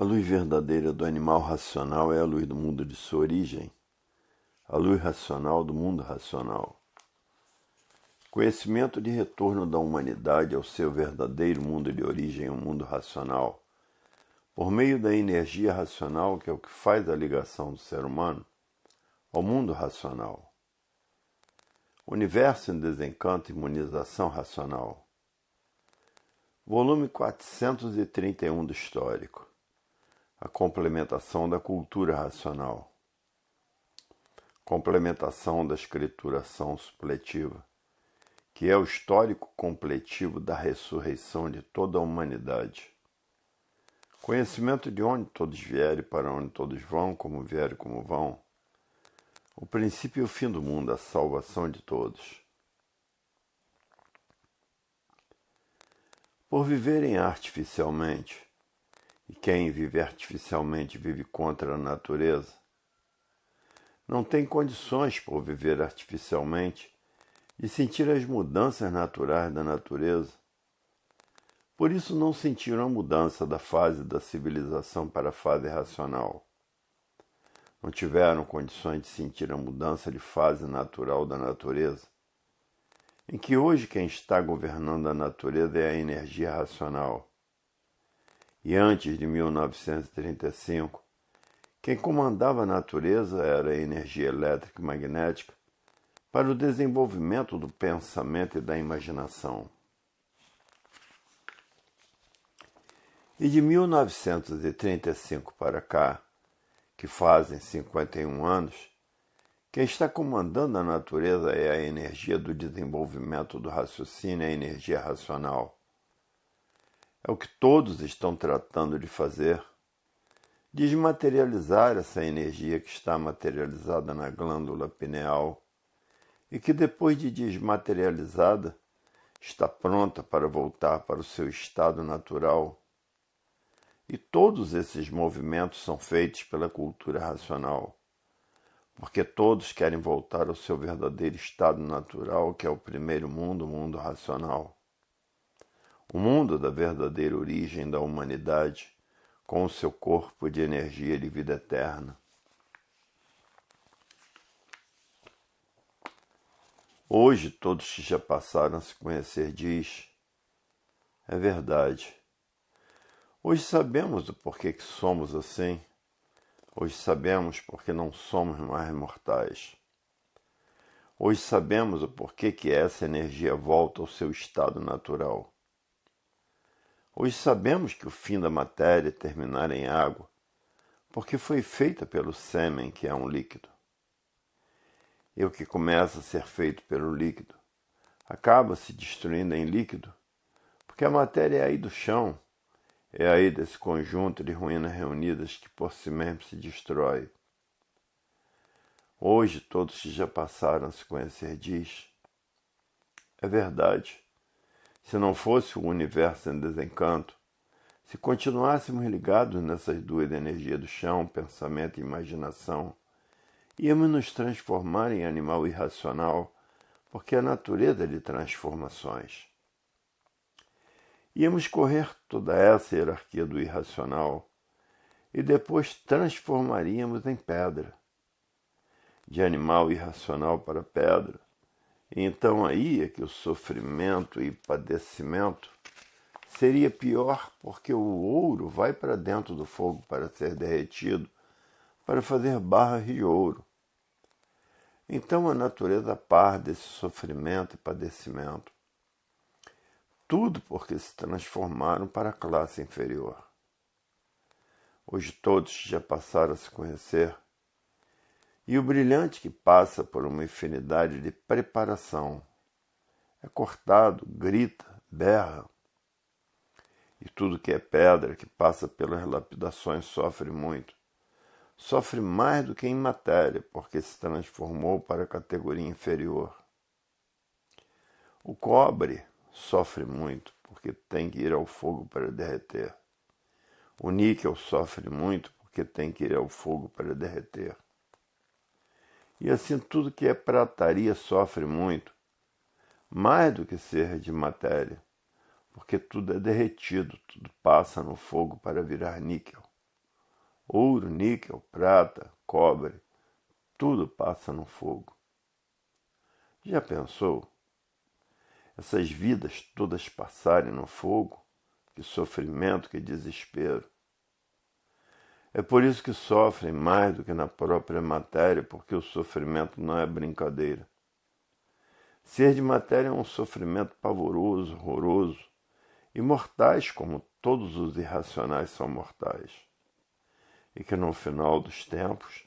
A luz verdadeira do animal racional é a luz do mundo de sua origem, a luz racional do mundo racional. Conhecimento de retorno da humanidade ao seu verdadeiro mundo de origem, o mundo racional, por meio da energia racional, que é o que faz a ligação do ser humano ao mundo racional. Universo em desencanto e imunização racional. Volume 431 do Histórico. A complementação da cultura racional. Complementação da escrituração supletiva, que é o histórico completivo da ressurreição de toda a humanidade. Conhecimento de onde todos vieram e para onde todos vão, como vieram e como vão. O princípio e o fim do mundo, a salvação de todos. Por viverem artificialmente, e quem vive artificialmente vive contra a natureza, não tem condições, por viver artificialmente, de sentir as mudanças naturais da natureza. Por isso não sentiram a mudança da fase da civilização para a fase racional. Não tiveram condições de sentir a mudança de fase natural da natureza, em que hoje quem está governando a natureza é a energia racional. E antes de 1935, quem comandava a natureza era a energia elétrica e magnética para o desenvolvimento do pensamento e da imaginação. E de 1935 para cá, que fazem 51 anos, quem está comandando a natureza é a energia do desenvolvimento do raciocínio, a energia racional. É o que todos estão tratando de fazer, desmaterializar essa energia que está materializada na glândula pineal e que depois de desmaterializada está pronta para voltar para o seu estado natural. E todos esses movimentos são feitos pela cultura racional, porque todos querem voltar ao seu verdadeiro estado natural, que é o primeiro mundo, o mundo racional. O mundo da verdadeira origem da humanidade, com o seu corpo de energia de vida eterna. Hoje, todos que já passaram a se conhecer diz, é verdade. Hoje sabemos do porquê que somos assim. Hoje sabemos porque não somos mais mortais. Hoje sabemos o porquê que essa energia volta ao seu estado natural. Hoje sabemos que o fim da matéria é terminar em água, porque foi feita pelo sêmen, que é um líquido. E o que começa a ser feito pelo líquido acaba se destruindo em líquido, porque a matéria é aí do chão, é aí desse conjunto de ruínas reunidas que por si mesmo se destrói. Hoje todos que já passaram a se conhecer diz, é verdade. Se não fosse o universo em desencanto, se continuássemos ligados nessas duas energias do chão, pensamento e imaginação, íamos nos transformar em animal irracional, porque a natureza é de transformações. Íamos correr toda essa hierarquia do irracional e depois transformaríamos em pedra, de animal irracional para pedra. E então aí é que o sofrimento e padecimento seria pior, porque o ouro vai para dentro do fogo para ser derretido, para fazer barras de ouro. Então a natureza par desse sofrimento e padecimento. Tudo porque se transformaram para a classe inferior. Hoje todos já passaram a se conhecer, e o brilhante que passa por uma infinidade de preparação é cortado, grita, berra. E tudo que é pedra, que passa pelas lapidações, sofre muito. Sofre mais do que em matéria, porque se transformou para a categoria inferior. O cobre sofre muito, porque tem que ir ao fogo para derreter. O níquel sofre muito, porque tem que ir ao fogo para derreter. E assim tudo que é prataria sofre muito, mais do que ser de matéria, porque tudo é derretido, tudo passa no fogo para virar níquel. Ouro, níquel, prata, cobre, tudo passa no fogo. Já pensou? Essas vidas todas passarem no fogo? Que sofrimento, que desespero. É por isso que sofrem mais do que na própria matéria, porque o sofrimento não é brincadeira. Ser de matéria é um sofrimento pavoroso, horroroso, e mortais como todos os irracionais são mortais. E que no final dos tempos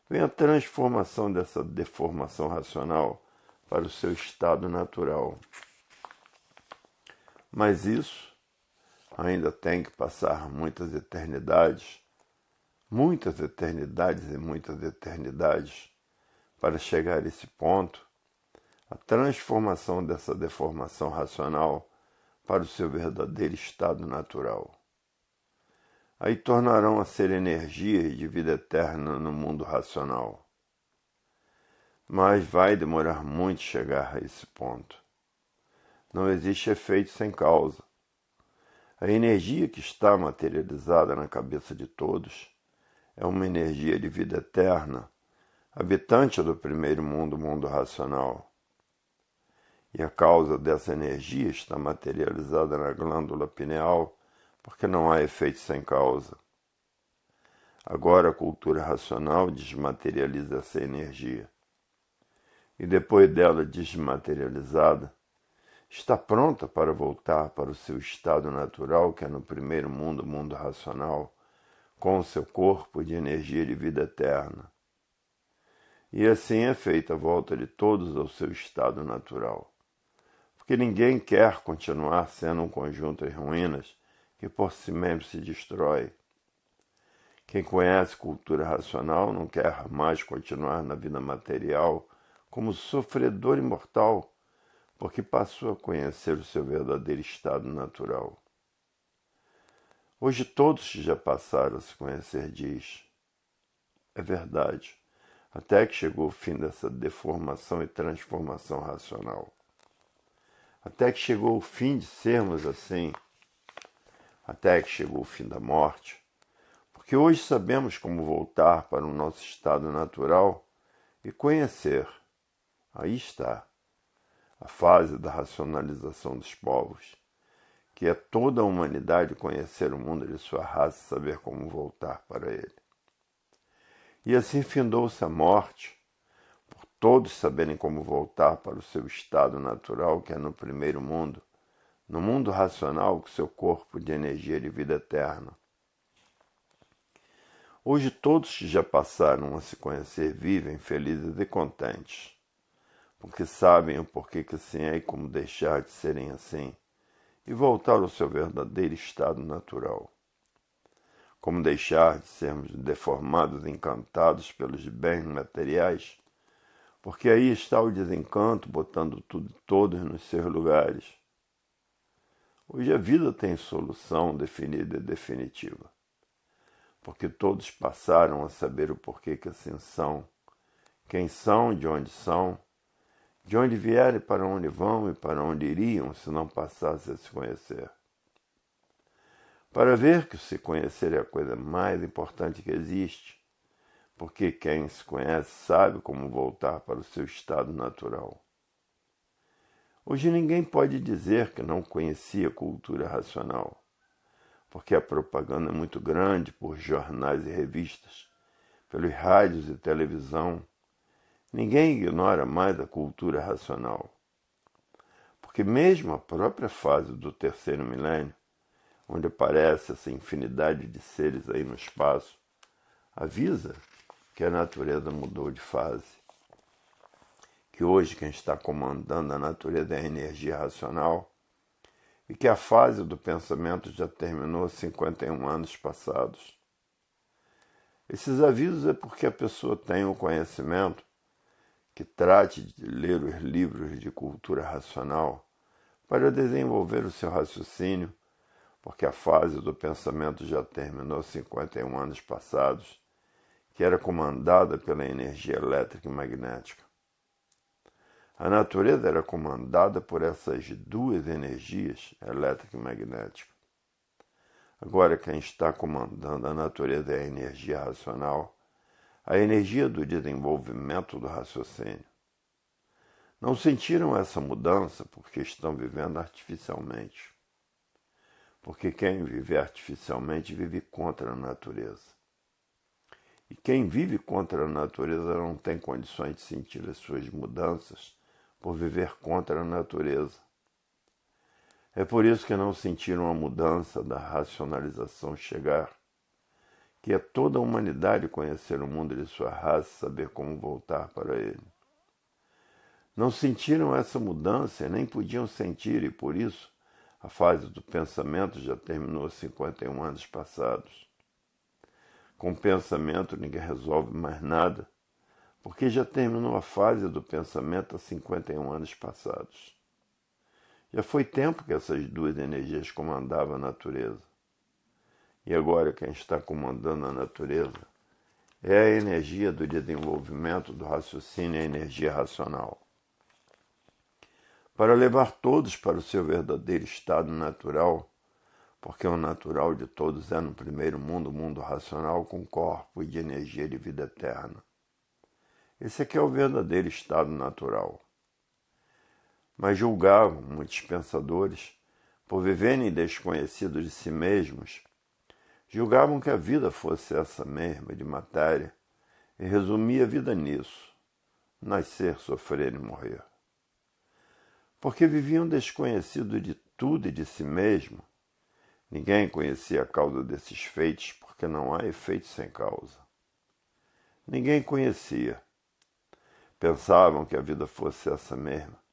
vem a transformação dessa deformação racional para o seu estado natural. Mas isso ainda tem que passar muitas eternidades e muitas eternidades para chegar a esse ponto, a transformação dessa deformação racional para o seu verdadeiro estado natural. Aí tornarão a ser energias de vida eterna no mundo racional. Mas vai demorar muito chegar a esse ponto. Não existe efeito sem causa. A energia que está materializada na cabeça de todos é uma energia de vida eterna, habitante do primeiro mundo, o mundo racional. E a causa dessa energia está materializada na glândula pineal, porque não há efeito sem causa. Agora a cultura racional desmaterializa essa energia. E depois dela desmaterializada, está pronta para voltar para o seu estado natural, que é no primeiro mundo, o mundo racional, com o seu corpo de energia de vida eterna. E assim é feita a volta de todos ao seu estado natural. Porque ninguém quer continuar sendo um conjunto de ruínas que por si mesmo se destrói. Quem conhece cultura racional não quer mais continuar na vida material como sofredor imortal, porque passou a conhecer o seu verdadeiro estado natural. Hoje todos que já passaram a se conhecer diz, é verdade, até que chegou o fim dessa deformação e transformação racional. Até que chegou o fim de sermos assim, até que chegou o fim da morte, porque hoje sabemos como voltar para o nosso estado natural e conhecer. Aí está a fase da racionalização dos povos, que é toda a humanidade conhecer o mundo de sua raça e saber como voltar para ele. E assim findou-se a morte, por todos saberem como voltar para o seu estado natural, que é no primeiro mundo, no mundo racional, com seu corpo de energia de vida eterna. Hoje todos que já passaram a se conhecer vivem felizes e contentes, porque sabem o porquê que assim é e como deixar de serem assim, e voltar ao seu verdadeiro estado natural. Como deixar de sermos deformados e encantados pelos bens materiais, porque aí está o desencanto botando tudo e todos nos seus lugares. Hoje a vida tem solução definida e definitiva, porque todos passaram a saber o porquê que assim são, quem são, de onde vieram e para onde vão e para onde iriam se não passassem a se conhecer. Para ver que se conhecer é a coisa mais importante que existe, porque quem se conhece sabe como voltar para o seu estado natural. Hoje ninguém pode dizer que não conhecia a cultura racional, porque a propaganda é muito grande por jornais e revistas, pelos rádios e televisão. Ninguém ignora mais a cultura racional, porque mesmo a própria fase do terceiro milênio, onde aparece essa infinidade de seres aí no espaço, avisa que a natureza mudou de fase, que hoje quem está comandando a natureza é a energia racional e que a fase do pensamento já terminou 51 anos passados. Esses avisos é porque a pessoa tem o conhecimento que trate de ler os livros de cultura racional para desenvolver o seu raciocínio, porque a fase do pensamento já terminou 51 anos passados, que era comandada pela energia elétrica e magnética. A natureza era comandada por essas duas energias, elétrica e magnética. Agora quem está comandando a natureza é a energia racional, a energia do desenvolvimento do raciocínio. Não sentiram essa mudança porque estão vivendo artificialmente. Porque quem vive artificialmente vive contra a natureza. E quem vive contra a natureza não tem condições de sentir as suas mudanças por viver contra a natureza. É por isso que não sentiram a mudança da racionalização chegar, que é toda a humanidade conhecer o mundo de sua raça e saber como voltar para ele. Não sentiram essa mudança e nem podiam sentir, e por isso a fase do pensamento já terminou 51 anos passados. Com o pensamento ninguém resolve mais nada, porque já terminou a fase do pensamento há 51 anos passados. Já foi tempo que essas duas energias comandavam a natureza. E agora quem está comandando a natureza é a energia do desenvolvimento do raciocínio e a energia racional. Para levar todos para o seu verdadeiro estado natural, porque o natural de todos é no primeiro mundo, o mundo racional com corpo e de energia de vida eterna. Esse aqui é o verdadeiro estado natural. Mas julgavam muitos pensadores, por viverem desconhecidos de si mesmos, julgavam que a vida fosse essa mesma de matéria e resumia a vida nisso, nascer, sofrer e morrer. Porque viviam desconhecidos de tudo e de si mesmo, ninguém conhecia a causa desses feitos, porque não há efeito sem causa. Ninguém conhecia. Pensavam que a vida fosse essa mesma.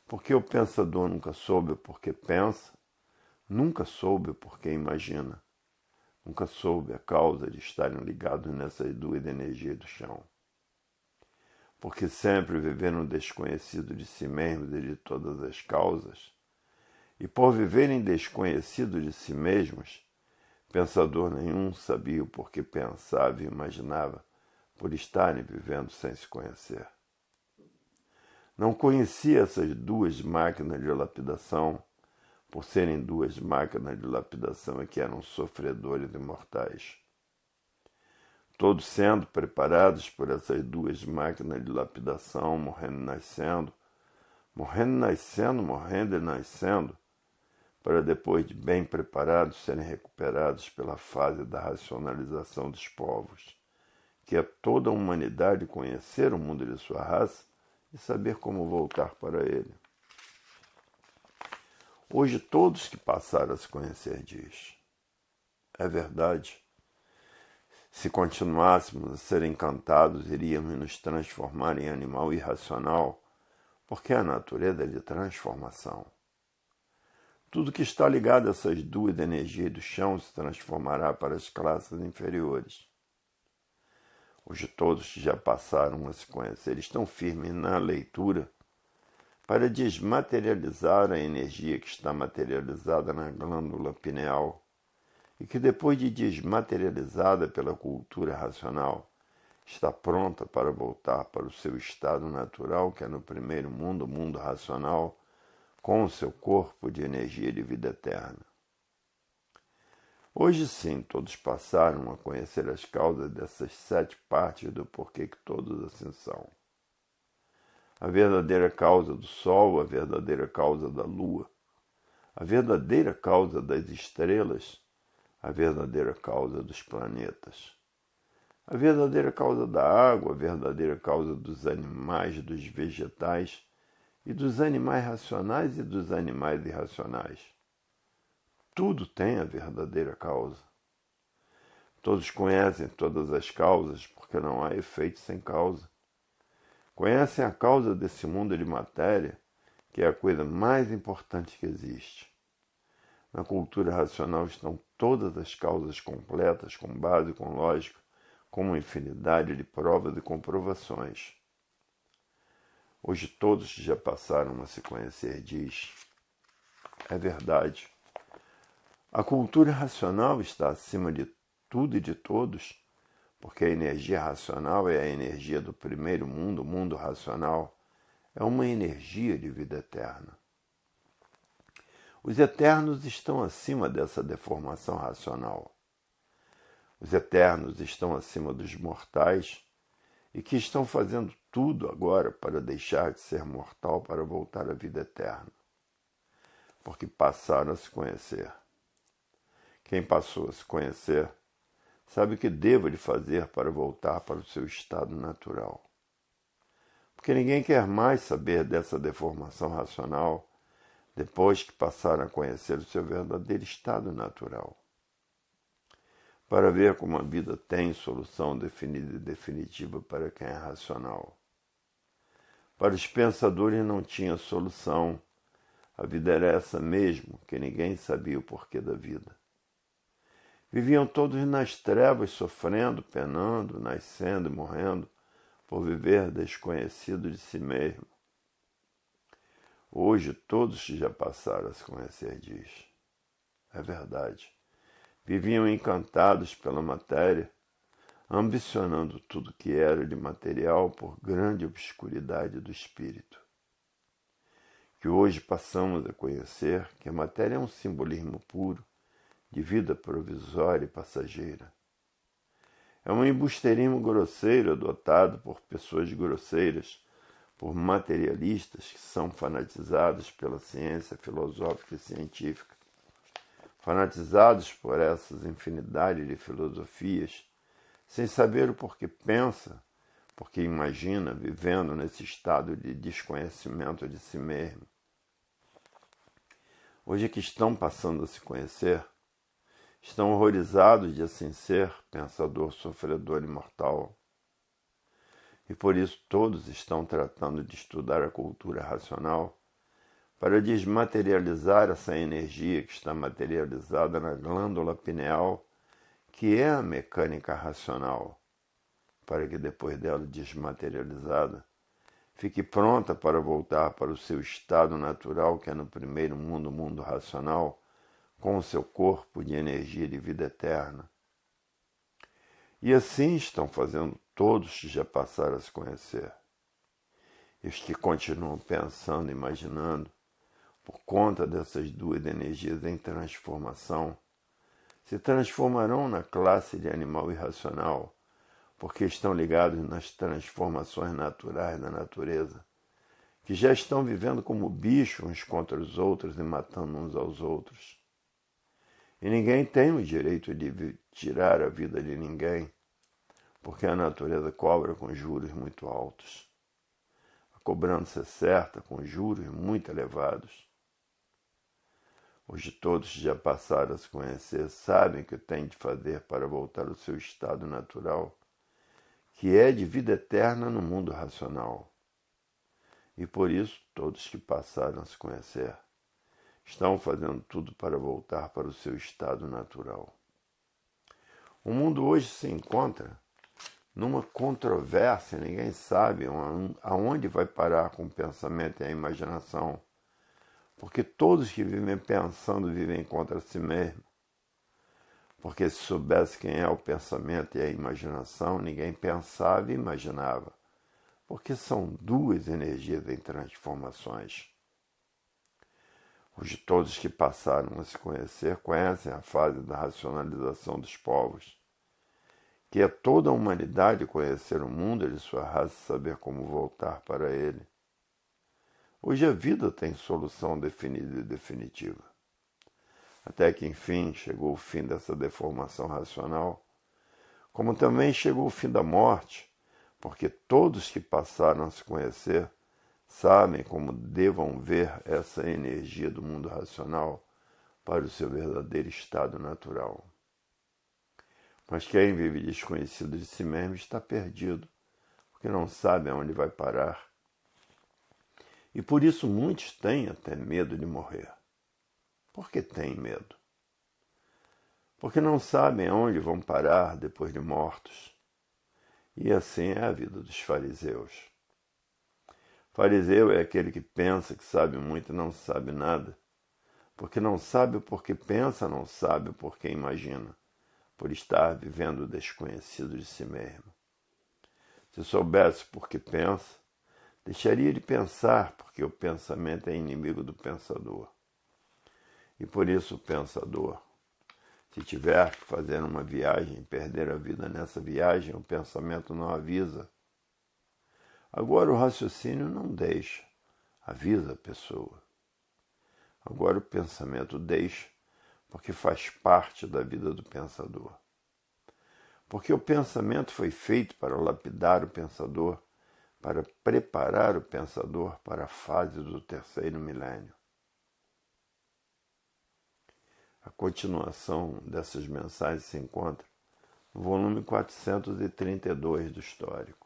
Porque o pensador nunca soube o porquê pensa, nunca soube o porquê imagina, nunca soube a causa de estarem ligados nessas duas energias do chão. Porque sempre viveram desconhecidos de si mesmos e de todas as causas, e por viverem desconhecidos de si mesmos, pensador nenhum sabia o porquê pensava e imaginava, por estarem vivendo sem se conhecer. Não conhecia essas duas máquinas de lapidação, por serem duas máquinas de lapidação e que eram sofredores imortais. Todos sendo preparados por essas duas máquinas de lapidação, morrendo e nascendo, morrendo e nascendo, para depois de bem preparados serem recuperados pela fase da racionalização dos povos, que é toda a humanidade conhecer o mundo de sua raça e saber como voltar para ele. Hoje todos que passaram a se conhecer diz: é verdade. Se continuássemos a ser encantados, iríamos nos transformar em animal irracional, porque a natureza é de transformação. Tudo que está ligado a essas duas energias do chão se transformará para as classes inferiores. Hoje todos que já passaram a se conhecer estão firmes na leitura para desmaterializar a energia que está materializada na glândula pineal e que depois de desmaterializada pela cultura racional está pronta para voltar para o seu estado natural, que é no primeiro mundo, o mundo racional, com o seu corpo de energia de vida eterna. Hoje sim, todos passaram a conhecer as causas dessas 7 partes do porquê que todos assim são. A verdadeira causa do Sol, a verdadeira causa da Lua, a verdadeira causa das estrelas, a verdadeira causa dos planetas, a verdadeira causa da água, a verdadeira causa dos animais, dos vegetais, e dos animais racionais e dos animais irracionais. Tudo tem a verdadeira causa. Todos conhecem todas as causas, porque não há efeito sem causa. Conhecem a causa desse mundo de matéria, que é a coisa mais importante que existe. Na cultura racional estão todas as causas completas, com base, com lógica, com uma infinidade de provas e comprovações. Hoje todos que já passaram a se conhecer diz: é verdade. A cultura racional está acima de tudo e de todos, porque a energia racional é a energia do primeiro mundo, o mundo racional, é uma energia de vida eterna. Os eternos estão acima dessa deformação racional. Os eternos estão acima dos mortais e que estão fazendo tudo agora para deixar de ser mortal para voltar à vida eterna, porque passaram a se conhecer. Quem passou a se conhecer sabe o que devo lhe fazer para voltar para o seu estado natural. Porque ninguém quer mais saber dessa deformação racional depois que passaram a conhecer o seu verdadeiro estado natural. Para ver como a vida tem solução definida e definitiva para quem é racional. Para os pensadores não tinha solução. A vida era essa mesmo, que ninguém sabia o porquê da vida. Viviam todos nas trevas, sofrendo, penando, nascendo e morrendo, por viver desconhecido de si mesmo. Hoje todos já passaram a se conhecer, diz. É verdade. Viviam encantados pela matéria, ambicionando tudo que era de material por grande obscuridade do espírito. Que hoje passamos a conhecer que a matéria é um simbolismo puro de vida provisória e passageira. É um embusteirismo grosseiro adotado por pessoas grosseiras, por materialistas que são fanatizados pela ciência filosófica e científica, fanatizados por essas infinidade de filosofias, sem saber o porquê pensa, porque imagina, vivendo nesse estado de desconhecimento de si mesmo. Hoje que estão passando a se conhecer, estão horrorizados de assim ser, pensador, sofredor e mortal. E por isso todos estão tratando de estudar a cultura racional para desmaterializar essa energia que está materializada na glândula pineal, que é a mecânica racional, para que depois dela desmaterializada, fique pronta para voltar para o seu estado natural, que é no primeiro mundo, o mundo racional, com o seu corpo de energia de vida eterna. E assim estão fazendo todos que já passaram a se conhecer. E os que continuam pensando, imaginando, por conta dessas duas energias em transformação, se transformarão na classe de animal irracional, porque estão ligados nas transformações naturais da natureza, que já estão vivendo como bichos uns contra os outros e matando uns aos outros. E ninguém tem o direito de tirar a vida de ninguém, porque a natureza cobra com juros muito altos. A cobrança é certa com juros muito elevados. Hoje todos já passaram a se conhecer, sabem o que têm de fazer para voltar ao seu estado natural, que é de vida eterna no mundo racional. E por isso todos que passaram a se conhecer estão fazendo tudo para voltar para o seu estado natural. O mundo hoje se encontra numa controvérsia, ninguém sabe aonde vai parar com o pensamento e a imaginação, porque todos que vivem pensando vivem contra si mesmo. Porque se soubesse quem é o pensamento e a imaginação, ninguém pensava e imaginava, porque são duas energias em transformações. Hoje todos que passaram a se conhecer conhecem a fase da racionalização dos povos, que é toda a humanidade conhecer o mundo de sua raça e saber como voltar para ele. Hoje a vida tem solução definida e definitiva. Até que, enfim, chegou o fim dessa deformação racional, como também chegou o fim da morte, porque todos que passaram a se conhecer sabem como devam ver essa energia do mundo racional para o seu verdadeiro estado natural. Mas quem vive desconhecido de si mesmo está perdido, porque não sabe aonde vai parar. E por isso muitos têm até medo de morrer. Por que têm medo? Porque não sabem aonde vão parar depois de mortos. E assim é a vida dos fariseus. Fariseu é aquele que pensa que sabe muito e não sabe nada, porque não sabe o porquê pensa, não sabe o porquê imagina, por estar vivendo o desconhecido de si mesmo. Se soubesse por que pensa, deixaria de pensar, porque o pensamento é inimigo do pensador. E por isso o pensador, se tiver que fazer uma viagem e perder a vida nessa viagem, o pensamento não avisa. Agora o raciocínio não deixa, avisa a pessoa. Agora o pensamento deixa, porque faz parte da vida do pensador. Porque o pensamento foi feito para lapidar o pensador, para preparar o pensador para a fase do terceiro milênio. A continuação dessas mensagens se encontra no volume 432 do Histórico.